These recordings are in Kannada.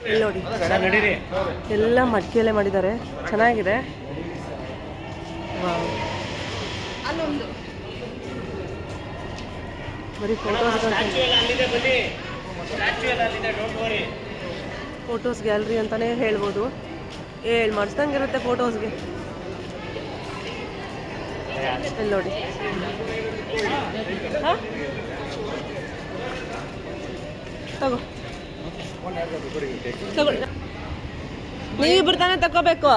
ಇಲ್ಲಿ ನೋಡಿ ಎಲ್ಲ ಮಡಿಕೆಯಲ್ಲೇ ಮಾಡಿದ್ದಾರೆ, ಚೆನ್ನಾಗಿದೆ. ಬರೀ ಫೋಟೋಸ್ ಗ್ಯಾಲರಿ ಅಂತಾನೆ ಹೇಳ್ಬೋದು. ಮಾಡಿಸ್ದಂಗೆ ಇರುತ್ತೆ ಫೋಟೋಸ್ಗೆ. ಇಲ್ಲಿ ನೋಡಿ, ಹಾಂ ತಗೋ ತಗೊಳ್ಳಿ, ನೀವಿಬ್ರು ತಾನೇ ತಗೋಬೇಕು.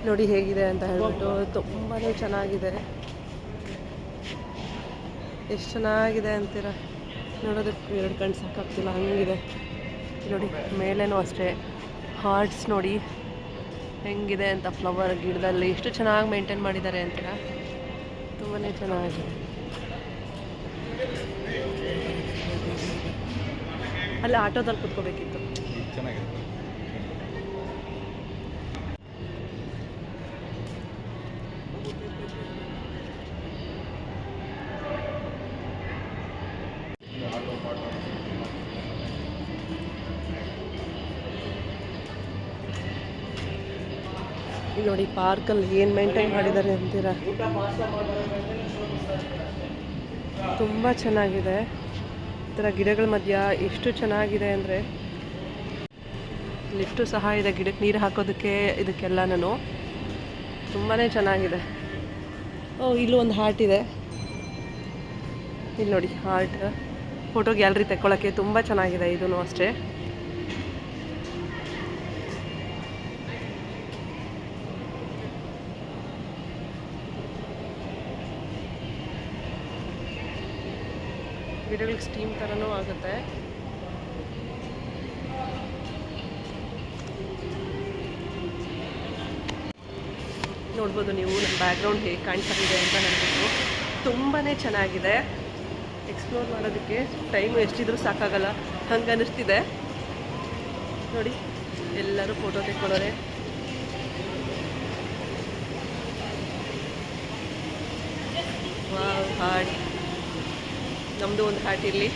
ನೋಡಿ ಹೇಗಿದೆ ಅಂತ ಹೇಳ್ಬಿಟ್ಟು, ತುಂಬಾ ಚೆನ್ನಾಗಿದೆ. ಎಷ್ಟು ಚೆನ್ನಾಗಿದೆ ಅಂತೀರ, ನೋಡೋದಕ್ಕೆ ಎರಡು ಕಣ್ಣು ಸಾಕಾಗ್ತಿಲ್ಲ, ಹಂಗಿದೆ. ನೋಡಿ ಮೇಲೇನೂ ಅಷ್ಟೇ ಹಾರ್ಟ್ಸ್ ನೋಡಿ ಹೆಂಗಿದೆ ಅಂತ, ಫ್ಲವರ್ ಗಿಡದಲ್ಲಿ ಎಷ್ಟು ಚೆನ್ನಾಗಿ ಮೇಂಟೈನ್ ಮಾಡಿದ್ದಾರೆ ಅಂತೀರ, ತುಂಬಾ ಚೆನ್ನಾಗಿದೆ. ಅಲ್ಲಿ ಆಟೋದಲ್ಲಿ ಕುತ್ಕೋಬೇಕಿತ್ತು. ನೋಡಿ ಪಾರ್ಕಲ್ಲಿ ಏನು ಮೇಂಟೈನ್ ಮಾಡಿದ್ದಾರೆ ಅಂತೀರ, ತುಂಬ ಚೆನ್ನಾಗಿದೆ. ಈ ಥರ ಗಿಡಗಳ ಮಧ್ಯ ಎಷ್ಟು ಚೆನ್ನಾಗಿದೆ ಅಂದರೆ, ಲಿಫ್ಟು ಸಹ ಇದೆ ಗಿಡಕ್ಕೆ ನೀರು ಹಾಕೋದಕ್ಕೆ, ಇದಕ್ಕೆಲ್ಲನೂ ತುಂಬಾ ಚೆನ್ನಾಗಿದೆ. ಇಲ್ಲೂ ಒಂದು ಹಾರ್ಟ್ ಇದೆ, ಇಲ್ಲಿ ನೋಡಿ ಹಾರ್ಟ್. ಫೋಟೋ ಗ್ಯಾಲರಿ ತೆಕ್ಕೊಳ್ಳೋಕ್ಕೆ ತುಂಬ ಚೆನ್ನಾಗಿದೆ ಇದೂ ಅಷ್ಟೇ. ಗಿಡಗಳಿಗೆ ಸ್ಟೀಮ್ ಥರನೂ ಆಗುತ್ತೆ. ನೋಡ್ಬೋದು ನೀವು ನಮ್ಮ ಬ್ಯಾಕ್ಗ್ರೌಂಡ್ ಹೇಗೆ ಕಾಣ್ತಾ ಇದೆ ಅಂತ ಹೇಳ್ಬಿಟ್ಟು, ತುಂಬಾ ಚೆನ್ನಾಗಿದೆ. ಎಕ್ಸ್ಪ್ಲೋರ್ ಮಾಡೋದಕ್ಕೆ ಟೈಮು ಎಷ್ಟಿದ್ರೂ ಸಾಕಾಗಲ್ಲ, ಹಂಗೆ ಅನ್ನಿಸ್ತಿದೆ. ನೋಡಿ ಎಲ್ಲರೂ ಫೋಟೋ ತೆಕ್ಕೊಳ್ಳೋರೆ. Wow, heart. ನಮ್ಮದು ಒಂದು ಹಾರ್ಟ್ ಇರಲಿ.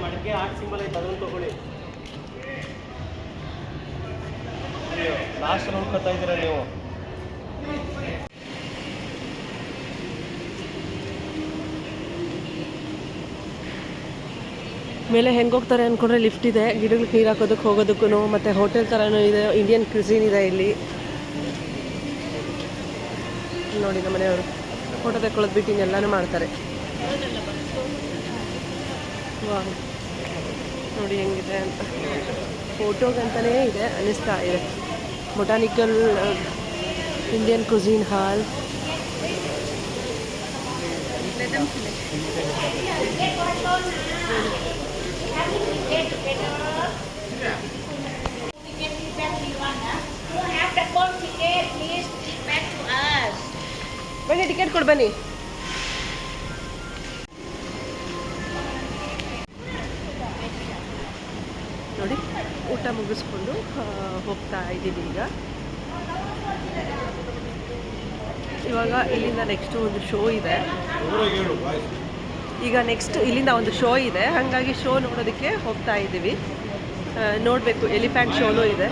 ಮಡಿಕೆ ಆರ್ಟ್ ಸಿಂಬಲ್ ಐತೆ, ಅದನ್ನು ತಗೊಳ್ಳಿ. ಲಾಸ್ಟ್ ನೋಡ್ಕೊತಾ ಇದ್ದೀರಾ ನೀವು. ಮೇಲೆ ಹೆಂಗೆ ಹೋಗ್ತಾರೆ ಅಂದ್ಕೊಂಡ್ರೆ ಲಿಫ್ಟ್ ಇದೆ, ಗಿಡಗಳಿಗೆ ನೀರು ಹಾಕೋದಕ್ಕೆ ಹೋಗೋದಕ್ಕೂ, ಮತ್ತು ಹೋಟೆಲ್ ಥರನೂ ಇದೆ, ಇಂಡಿಯನ್ ಕ್ಯೂಸಿನ್ ಇದೆ ಇಲ್ಲಿ. ನೋಡಿ ನಮ್ಮ ಮನೆಯವರು ಫೋಟೋ ತೆಕ್ಕೊಳ್ಳೋದು ಬಿಟ್ಟು ಇನ್ನೆಲ್ಲನೂ ಮಾಡ್ತಾರೆ. ವಾ, ನೋಡಿ ಹೆಂಗಿದೆ ಅಂತ. ಫೋಟೋಗಂತಲೇ ಇದೆ ಅನ್ನಿಸ್ತಾ ಇದೆ. ಬೊಟಾನಿಕಲ್ ಇಂಡಿಯನ್ ಕ್ಯೂಸಿನ್ ಹಾಲ್. ಬನ್ನಿ ಟಿಕೆಟ್ ಕೊಡು ಬನ್ನಿ. ನೋಡಿ ಊಟ ಮುಗಿಸ್ಕೊಂಡು ಹೋಗ್ತಾ ಇದ್ದೀವಿ ಇವಾಗ ಇಲ್ಲಿಂದ ನೆಕ್ಸ್ಟ್ ಒಂದು ಶೋ ಇದೆ. ಈಗ ನೆಕ್ಸ್ಟ್ ಇಲ್ಲಿಂದ ಒಂದು ಶೋ ಇದೆ, ಹಾಗಾಗಿ ಶೋ ನೋಡೋದಕ್ಕೆ ಹೋಗ್ತಾ ಇದ್ದೀವಿ. ನೋಡಬೇಕು, ಎಲಿಫೆಂಟ್ ಶೋನೂ ಇದೆ.